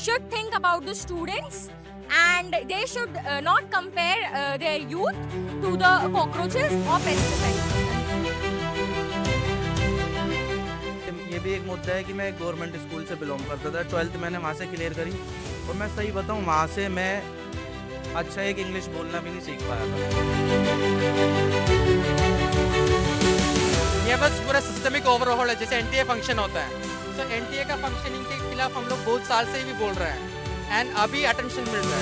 should think about the students, and they should not compare their youth to the cockroaches or pesticides. ये भी एक मुद्दा है कि मैं गवर्नमेंट स्कूल से बिलोंग करता था। 12th मैंने वहाँ से क्लियर करी और मैं सही बताऊँ वहाँ से मैं अच्छा एक इंग्लिश बोलना भी नहीं सीख पाया था। ये बस पूरा सिस्टमिक ओवरऑल है, जैसे एनटीए फंक्शन होता है। तो एनटीए का फंक्शनिंग के खिलाफ हम लोग बहुत साल से ही भी बोल रहे हैं एंड अभी अटेंशन मिल रहा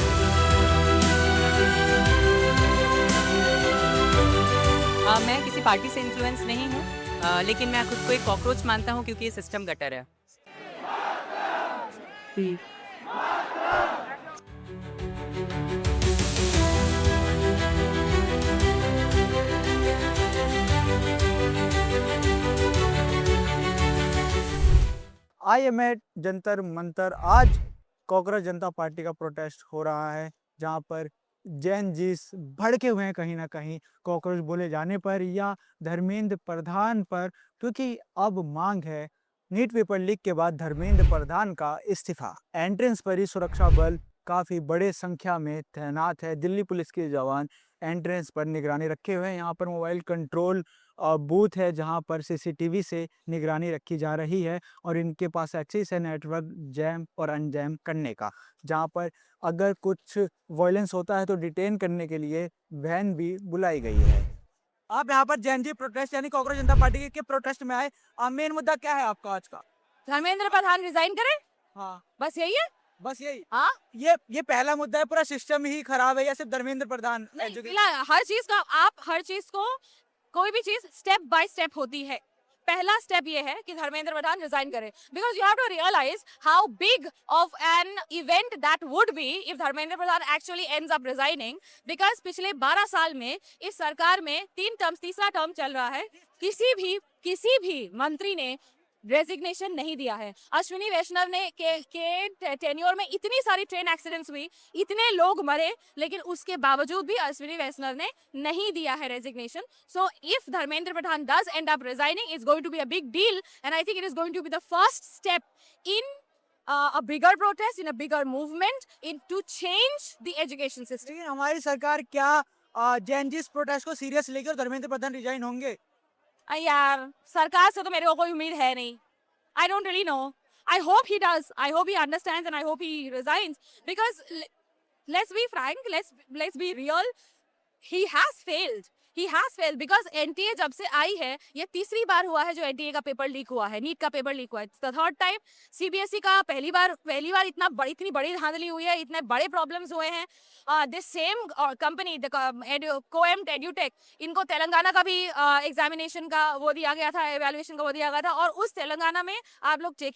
है। मैं किसी पार्टी से इन्फ्लुएंस नहीं हूँ, लेकिन मैं खुद को एक कॉकरोच मानता हूँ क्योंकि ये सिस्टम गटर है। I am at Jantar Mantar. आज कांग्रेस जनता पार्टी का प्रोटेस्ट हो रहा है, जहां पर जैन जीस भड़के हुए हैं कहीं ना कहीं कॉकरोच बोले जाने पर या धर्मेंद्र प्रधान पर, क्योंकि अब मांग है नीट पेपर लीक के बाद धर्मेंद्र प्रधान का इस्तीफा। एंट्रेंस पर ही सुरक्षा बल काफ़ी बड़े संख्या में तैनात है। दिल्ली पुलिस के जवान एंट्रेंस पर निगरानी रखे हुए हैं। यहाँ पर मोबाइल कंट्रोल बूथ है जहाँ पर सीसीटीवी से निगरानी रखी जा रही है और इनके पास एक्सेस है नेटवर्क जैम और अनजैम करने का, जहाँ पर अगर कुछ वायलेंस होता है तो डिटेन करने के लिए वैन भी बुलाई गई है। आप यहाँ पर जैन जी प्रोटेस्ट यानी कांग्रेस जनता पार्टी के प्रोटेस्ट में आए, मेन मुद्दा क्या है आपका आज का? धर्मेंद्र प्रधान रिजाइन करे, हाँ बस यही है। बस यही। हाँ, ये पहला मुद्दा है, पूरा सिस्टम ही खराब है या सिर्फ धर्मेंद्र प्रधान? नहीं, फिलहाल हर चीज का आप हर चीज को कोई भी चीज स्टेप बाय स्टेप होती है। पहला स्टेप ये है कि धर्मेंद्र प्रधान रिजाइन करे, because you have to realize how big of an event that would be if Dharmendra Pradhan actually ends up resigning. Because पिछले 12 साल में इस सरकार में 3 टर्म, तीसरा टर्म चल रहा है, किसी भी मंत्री ने रेजिग्नेशन नहीं दिया है। अश्विनी वैष्णव ने के टेन्योर में इतनी सारी ट्रेन एक्सीडेंट्स हुई, इतने लोग मरे, लेकिन उसके बावजूद भी अश्विनी वैष्णव ने नहीं दिया है resignation. So if Dharmendra Pradhan does end up resigning, it's going to be a big deal and I think it is going to be the first step in a bigger protest, in a bigger movement, in to change the education system. लेकिन हमारी सरकार क्या जैन जी इस protest को serious लेकर Dharmendra Pradhan resign होंगे? यार सरकार से तो मेरे को कोई उम्मीद है नहीं। I don't really know. I hope he does. I hope he understands and I hope he resigns. Because let's be frank, let's be real. He has failed. He has failed because NTA जब से आई है, ये तीसरी बार हुआ है जो NTA का paper leak हुआ है, नीट का पेपर लीक हुआ है। It's the third time. CBSE का पहली बार इतनी बड़ी धांधली हुई है, इतने बड़े प्रॉब्लम्स हुए हैं। दिस सेम कंपनी कोएम्ट एड्यूटेक, इनको तेलंगाना का भी एग्जामिनेशन का वो दिया गया था, एवेल्युएशन का वो दिया गया था, और उस तेलंगाना में आप लोग चेक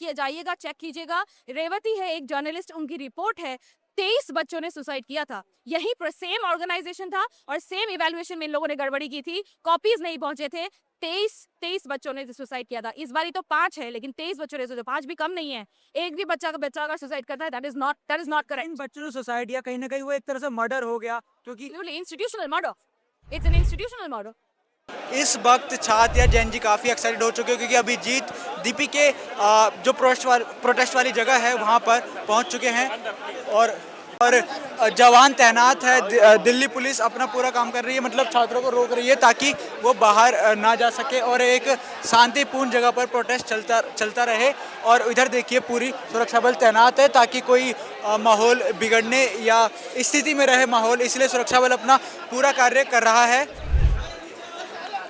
कीजिएगा, रेवती है एक जर्नलिस्ट, उनकी रिपोर्ट है, 23 बच्चों ने सुसाइड किया था। यही पर सेम ऑर्गेनाइजेशन था और सेम इवैल्यूएशन में इन लोगों ने गड़बड़ी की थी, कॉपीज नहीं पहुंचे थे, 23 बच्चों ने सुसाइड किया था। इस बार तो 5 है, लेकिन 23 बच्चों ने, तो 5 भी कम नहीं है। एक भी बच्चा अगर सुसाइड करता है, दैट इज नॉट करेक्ट। इन बच्चों ने सुसाइड या कहीं ना कहीं वो एक तरह से मर्डर हो गया, क्योंकि institutional murder, it's an institutional murder. इस वक्त छात्र या जैन जी काफ़ी एक्साइटेड हो चुके हैं, क्योंकि अभिजीत दीपी के जो प्रोटेस्ट वाली जगह है वहाँ पर पहुँच चुके हैं और जवान तैनात है। दिल्ली पुलिस अपना पूरा काम कर रही है, मतलब छात्रों को रोक रही है ताकि वो बाहर ना जा सके और एक शांतिपूर्ण जगह पर प्रोटेस्ट चलता रहे। और इधर देखिए पूरी सुरक्षा बल तैनात है ताकि कोई माहौल बिगड़ने या स्थिति में रहे माहौल, इसलिए सुरक्षा बल अपना पूरा कार्य कर रहा है।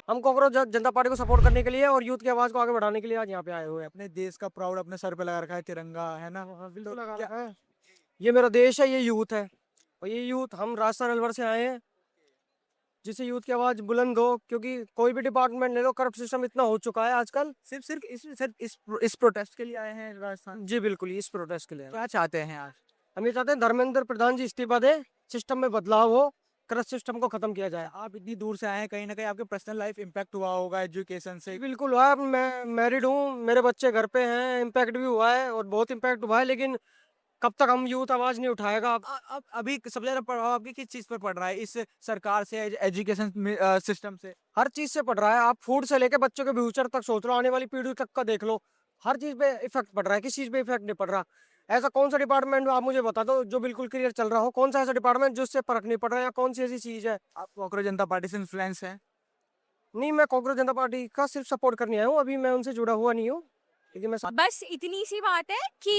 हम कांग्रेस जनता पार्टी को सपोर्ट करने के लिए और यूथ की आवाज को आगे बढ़ाने के लिए आज यहाँ पे आए हुए हैं। अपने देश का प्राउड अपने सर पे लगा रखा है, तिरंगा है ना? बिल्कुल लगा रखा है। ये मेरा देश है, ये यूथ है, और ये यूथ हम राजस्थान अलवर से आए हैं, जिससे यूथ की आवाज बुलंद हो, क्योंकि कोई भी डिपार्टमेंट ले लो, करप्ट सिस्टम इतना हो चुका है आजकल। सिर्फ इस प्रोटेस्ट के लिए आए हैं राजस्थान? जी बिल्कुल, इस प्रोटेस्ट के लिए क्या चाहते हैं आज? हम ये चाहते हैं धर्मेंद्र प्रधान जी इस्तीफा दे, सिस्टम में बदलाव हो, करप्ट सिस्टम को खत्म किया जाए। आप इतनी दूर से आए हैं, कहीं ना कहीं आपके पर्सनल लाइफ इम्पैक्ट हुआ होगा एजुकेशन से? बिल्कुल हुआ है। मैं मैरिड हूँ, मेरे बच्चे घर पे हैं, इम्पैक्ट भी हुआ है और बहुत इम्पैक्ट हुआ है, लेकिन कब तक हम यूथ आवाज नहीं उठाएगा? अब अभी सबसे ज्यादा प्रभाव आपकी किस चीज पर पड़ रहा है इस सरकार से, एजुकेशन सिस्टम से? हर चीज से पड़ रहा है। आप फूड से लेके बच्चों के फ्यूचर तक सोच लो, आने वाली पीढ़ी तक का देख लो, हर चीज पे इफेक्ट पड़ रहा है। किस चीज पे इफेक्ट नहीं पड़ रहा? ऐसा कौन सा डिपार्टमेंट आप मुझे बता दो जो बिल्कुल क्लियर चल रहा हो, कौन सा ऐसा डिपार्टमेंट जिससे फर्क नहीं पड़ रहा है, या कौन सी ऐसी चीज है? आप कांग्रेस जनता पार्टी से इन्फ्लुएंस है? नहीं, मैं कांग्रेस जनता पार्टी का सिर्फ सपोर्ट करने आया हूँ, अभी मैं उनसे जुड़ा हुआ नहीं हूँ, लेकिन मैं बस इतनी सी बात है कि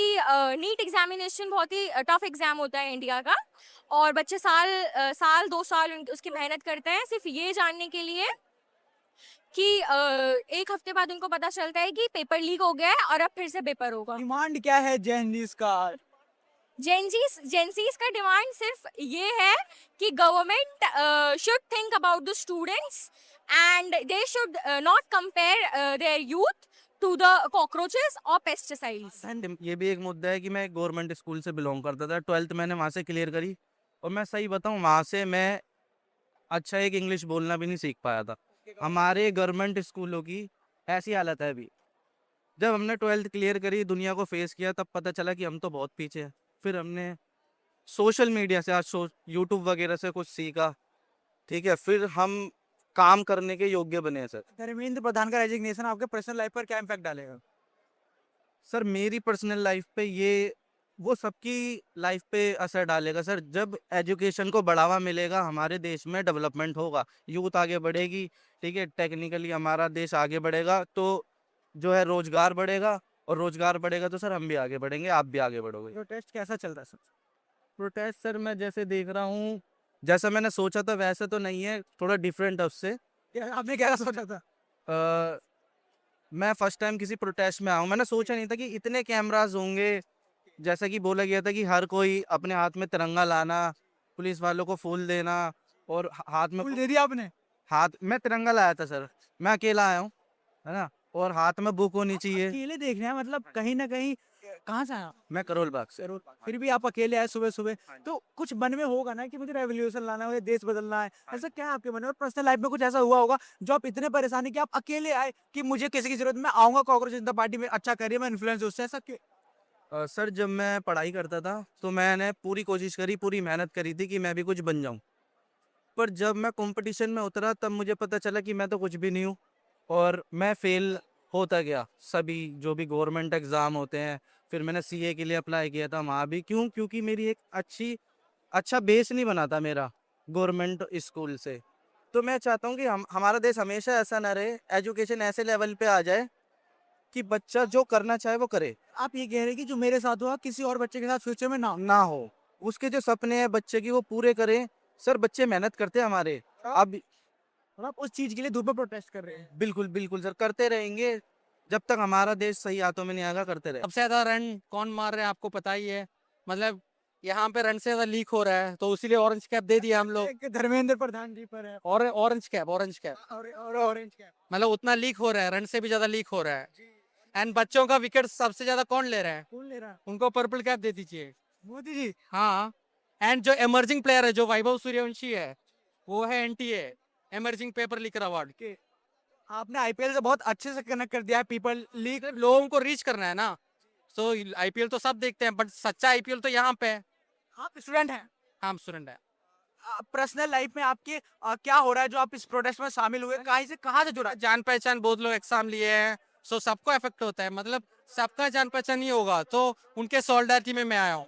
नीट एग्जामिनेशन बहुत ही टफ एग्जाम होता है इंडिया का, और बच्चे साल 2 साल उसकी मेहनत करते हैं सिर्फ ये जानने के लिए कि एक हफ्ते बाद उनको पता चलता है कि पेपर लीक हो गया है और अब फिर से पेपर होगा। डिमांड क्या है जेनजीस का? जेंसीज का डिमांड सिर्फ ये है कि government should think about the students and they should not compare their youth to the cockroaches और पेस्टिसाइड्स। एंड ये भी एक मुद्दा है कि मैं गवर्नमेंट स्कूल से बिलोंग करता था, 12th मैंने वहाँ से क्लियर करी, और मैं सही बताऊँ वहाँ से मैं अच्छा एक इंग्लिश बोलना भी नहीं सीख पाया था। हमारे गवर्नमेंट स्कूलों की ऐसी हालत है अभी। जब हमने 12th क्लियर करी, दुनिया को फेस किया, तब पता चला कि हम तो बहुत पीछे हैं। फिर हमने सोशल मीडिया से, आज यूट्यूब वगैरह से कुछ सीखा, ठीक है, फिर हम काम करने के योग्य बने हैं सर। धर्मेंद्र प्रधान का रेजिग्नेशन आपके पर्सनल लाइफ पर क्या इम्पैक्ट डालेगा? सर मेरी पर्सनल लाइफ पे ये वो सबकी लाइफ पे असर डालेगा सर। जब एजुकेशन को बढ़ावा मिलेगा, हमारे देश में डेवलपमेंट होगा, यूथ आगे बढ़ेगी, ठीक है, टेक्निकली हमारा देश आगे बढ़ेगा, तो जो है रोजगार बढ़ेगा, और रोजगार बढ़ेगा तो सर हम भी आगे बढ़ेंगे, आप भी आगे बढ़ोगे। प्रोटेस्ट कैसा चल रहा है सर? प्रोटेस्ट सर मैं जैसे देख रहा हूँ, जैसा मैंने सोचा था वैसे तो नहीं है, थोड़ा डिफरेंट है उससे। आपने क्या सोचा था? अ, मैं फर्स्ट टाइम किसी प्रोटेस्ट में आऊँ, मैंने सोचा नहीं था कि इतने कैमरास होंगे। जैसा कि बोला गया था कि हर कोई अपने हाथ में तिरंगा लाना, पुलिस वालों को फूल देना, और हाथ में फूल दे दिया आपने? मैं तिरंगा लाया था सर, मैं अकेला आया हूँ, है ना, और हाथ में बुक होनी चाहिए। अकेले देख रहे हैं, मतलब कहीं ना कहीं कहाँ से आया? मैं करोल बाग से। फिर भी आप अकेले आए सुबह सुबह, तो कुछ मन में होगा ना कि मुझे रेवोल्यूशन लाना है, मुझे देश बदलना है, ऐसा क्या है आपके मन में? और पर्सनल लाइफ में कुछ ऐसा हुआ होगा जो आप इतने परेशानी कि आप अकेले आए कि मुझे किसी की जरूरत, मैं आऊंगा कांग्रेस जनता पार्टी में, अच्छा करिए, मैं इन्फ्लुएंस उससे, ऐसा क्यों? सर जब मैं पढ़ाई करता था तो मैंने पूरी कोशिश करी, पूरी मेहनत करी थी कि मैं भी कुछ बन जाऊं, पर जब मैं कंपटीशन में उतरा तब मुझे पता चला कि मैं तो कुछ भी नहीं हूँ, और मैं फेल होता गया सभी जो भी गवर्नमेंट एग्ज़ाम होते हैं। फिर मैंने सीए के लिए अप्लाई किया था, वहाँ भी क्योंकि मेरी एक अच्छा बेस नहीं बना था मेरा गवर्नमेंट स्कूल से। तो मैं चाहता हूँ कि हमारा देश हमेशा ऐसा ना रहे, एजुकेशन ऐसे लेवल पे आ जाए कि बच्चा जो करना चाहे वो करे। आप ये कह रहे हैं कि जो मेरे साथ हुआ किसी और बच्चे के साथ फ्यूचर में ना हो? ना हो, उसके जो सपने हैं बच्चे की वो पूरे करें। सर बच्चे मेहनत करते हैं हमारे, अब और आप उस चीज के लिए धूप में प्रोटेस्ट कर रहे हैं? बिल्कुल बिल्कुल सर, करते रहेंगे जब तक हमारा देश सही हाथों में नहीं आएगा, करते रहे। सबसे ज्यादा रन कौन मार रहे हैं आपको पता ही है, मतलब यहाँ पे रन से ज्यादा लीक हो रहा है, तो इसीलिए ऑरेंज कैप दे दिया हम लोग। एक धर्मेंद्र प्रधान जी पर है, और ऑरेंज कैप और ऑरेंज कैप। मतलब उतना लीक हो रहा है, रन से भी ज्यादा लीक हो रहा है। एंड बच्चों का विकेट सबसे ज्यादा कौन ले रहा है? कौन ले रहा है? उनको पर्पल कैप दे दीजिए। मोदी जी। हाँ, एंड जो इमर्जिंग प्लेयर है, जो वैभव सूर्यवंशी है, वो है NTA emerging paper liquor award के। आपने आईपीएल से बहुत अच्छे से कनेक्ट कर दिया है, पीपल लीग। लोगों को रीच करना है ना, सो आईपीएल तो सब देखते हैं, बट सच्चा आईपीएल तो यहाँ पे है। आप स्टूडेंट हैं? हम स्टूडेंट है। पर्सनल लाइफ में आपके क्या हो रहा है जो आप इस प्रोटेस्ट में शामिल हुए, कहाँ से जुड़ा? जान पहचान बहुत लोग एग्जाम लिए हैं, सो सबको इफेक्ट होता है, मतलब सबका जान पहचान नहीं होगा, तो उनके सॉलिडारिटी में मैं आया हूँ।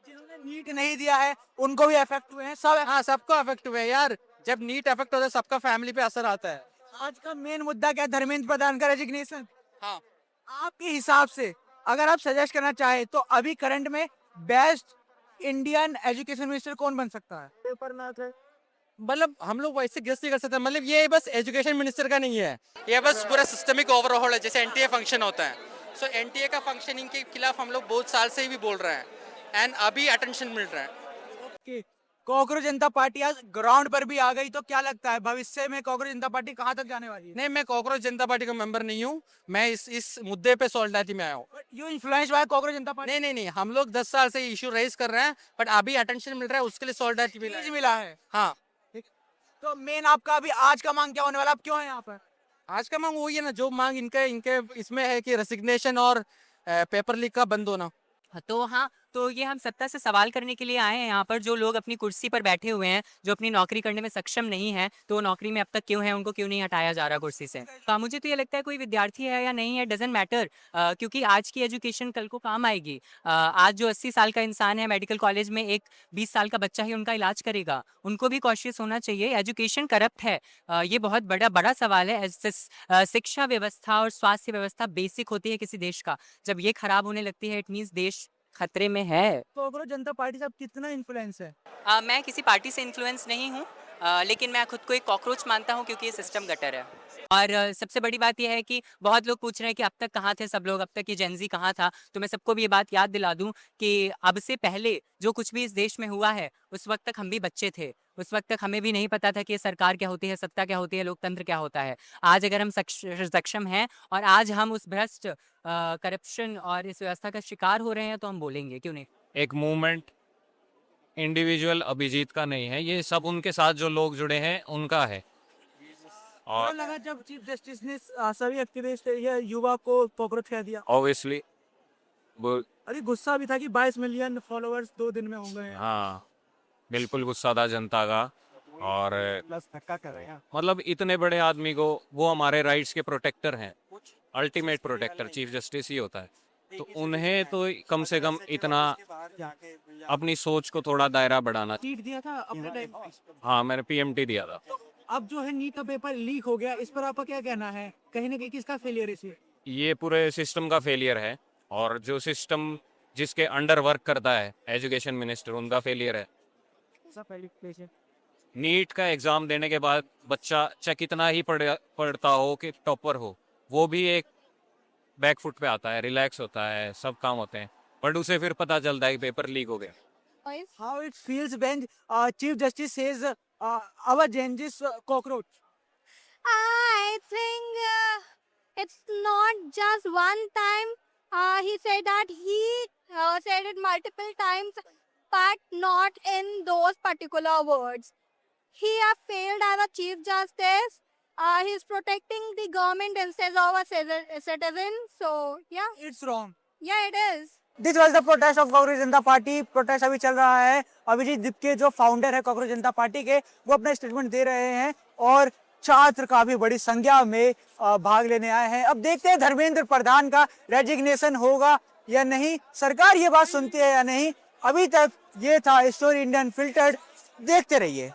जिन्होंने नीट नहीं दिया है उनको भी इफेक्ट हुए हैं सब? हाँ, सबको इफेक्ट हुआ है यार, जब नीट इफेक्ट होता है सबका फैमिली पे असर आता है। आज का मेन मुद्दा क्या है? धर्मेंद्र प्रधान का रेजिग्नेशन। हाँ, आपके हिसाब से अगर आप सजेस्ट करना चाहे तो अभी करंट में बेस्ट इंडियन एजुकेशन मिनिस्टर कौन बन सकता है? पेपरनाथ है। मतलब हम लोग वैसे गेस नहीं कर सकते, मतलब ये बस एजुकेशन मिनिस्टर का नहीं है, ये बस पूरा सिस्टमिक ओवरऑल है, जैसे एनटीए फंक्शन होता है। सो एनटीए का फंक्शनिंग के खिलाफ हम लोग बहुत साल से ही भी बोल रहे हैं, एंड अभी अटेंशन मिल रहा है। कि कांग्रेस जनता पार्टी आज ग्राउंड पर भी आ गई, तो क्या लगता है भविष्य में कांग्रेस जनता पार्टी कहां तक जाने वाली है? नहीं, मैं कांग्रेस जनता पार्टी का मेंबर नहीं हूँ, मैं इस मुद्दे पे सॉलिडारिटी में आया हूँ। You influence by Congress Janata party? नहीं, हम लोग 10 साल से इशू रेज कर रहे हैं, बट अभी अटेंशन मिल रहा है, उसके लिए सॉलिडारिटी मिला है। मिला है। हाँ, तो मेन आपका अभी आज का मांग क्या होने वाला, आप क्यों हैं यहाँ पर? आज का मांग वही है ना, जो मांग इनके इसमें है कि रेसिग्नेशन और पेपर लीक का बंद होना। तो हाँ, तो ये हम सत्ता से सवाल करने के लिए आए हैं यहाँ पर। जो लोग अपनी कुर्सी पर बैठे हुए हैं, जो अपनी नौकरी करने में सक्षम नहीं है, तो वो नौकरी में अब तक क्यों है, उनको क्यों नहीं हटाया जा रहा कुर्सी से। मुझे तो ये लगता है कोई विद्यार्थी है या नहीं है, डजेंट मैटर, क्योंकि आज की एजुकेशन कल को काम आएगी। आज जो 80 साल का इंसान है मेडिकल कॉलेज में एक 20 साल का बच्चा ही उनका इलाज करेगा। उनको भी कॉशियस होना चाहिए। एजुकेशन करप्ट है, ये बहुत बड़ा सवाल है। शिक्षा व्यवस्था और स्वास्थ्य व्यवस्था बेसिक होती है किसी देश का। जब ये खराब होने लगती है, इट मीन्स देश खतरे में है। कांग्रेस जनता पार्टी से अब कितना इन्फ्लुएंस है? मैं किसी पार्टी से इन्फ्लुएंस नहीं हूँ, लेकिन मैं खुद को एक कॉकरोच मानता हूँ, क्योंकि ये सिस्टम गटर है। और सबसे बड़ी बात यह है कि बहुत लोग पूछ रहे हैं कि अब तक कहाँ थे सब लोग, अब तक ये जेनजी कहाँ था। तो मैं सबको भी ये बात याद दिला दूं कि अब से पहले जो कुछ भी इस देश में हुआ है, उस वक्त तक हम भी बच्चे थे। उस वक्त तक हमें भी नहीं पता था कि ये सरकार क्या होती है, सत्ता क्या होती है, लोकतंत्र क्या होता है। आज अगर हम सक्षम हैं और आज हम उस भ्रष्ट करप्शन और इस व्यवस्था का शिकार हो रहे हैं, तो हम बोलेंगे, क्यों नहीं। एक मूवमेंट इंडिविजुअल अभिजीत का नहीं है, ये सब उनके साथ जो लोग जुड़े हैं उनका है। और और लगा जब चीफ जस्टिस ने सभी एक्टिविस्ट या युवा को कॉकरोच कह दिया। ऑब्वियसली वो, अरे गुस्सा भी था कि 22 मिलियन फॉलोअर्स 2 दिन में हो गए हैं। हाँ बिल्कुल गुस्सा था जनता का। और प्लस धक्का कर रहे हैं। मतलब इतने बड़े आदमी को, वो हमारे राइट्स के प्रोटेक्टर हैं, अल्टीमेट प्रोटेक्टर चीफ जस्टिस ही होता है, तो उन्हें तो कम से कम इतना अपनी सोच को थोड़ा दायरा बढ़ाना। सीट दिया था अपने टाइम पे। हाँ मैंने पीएमटी दिया था। अब जो है नीट का पेपर लीक हो गया, इस पर आपका क्या कहना है? कहीं ना कहीं किसका फेलियर है इसे? ये पूरे सिस्टम का फेलियर है, और जो सिस्टम जिसके अंडर वर्क करता है एजुकेशन मिनिस्टर, उनका फेलियर है। नीट का एग्ज़ाम देने के बाद बच्चा चाहे कितना ही पढ़ता हो कि टॉपर हो, वो भी एक बैक फुट पे आता है, रिलैक्स होता है, सब काम होते हैं, बट उसे फिर पता चलता है कि पेपर लीक हो गया। How it feels when Chief Justice says our changes cockroach? I think it's not just one time. He said that he said it multiple times, but not in those particular words. He has failed as a chief justice. He's protecting the government instead of a citizen. So yeah, It's wrong. yeah, it is. This was the protest of Congress Janata party. Protest अभी चल रहा है। अभिजीत दिपके जो founder है कांग्रेस जनता party के, वो अपना statement दे रहे हैं और छात्र काफी बड़ी संख्या में भाग लेने आए हैं। अब देखते हैं धर्मेंद्र प्रधान का रेजिग्नेशन होगा या नहीं, सरकार ये बात सुनती है या नहीं। अभी तक ये था स्टोरी इंडियन फिल्टर्ड, देखते रहिए।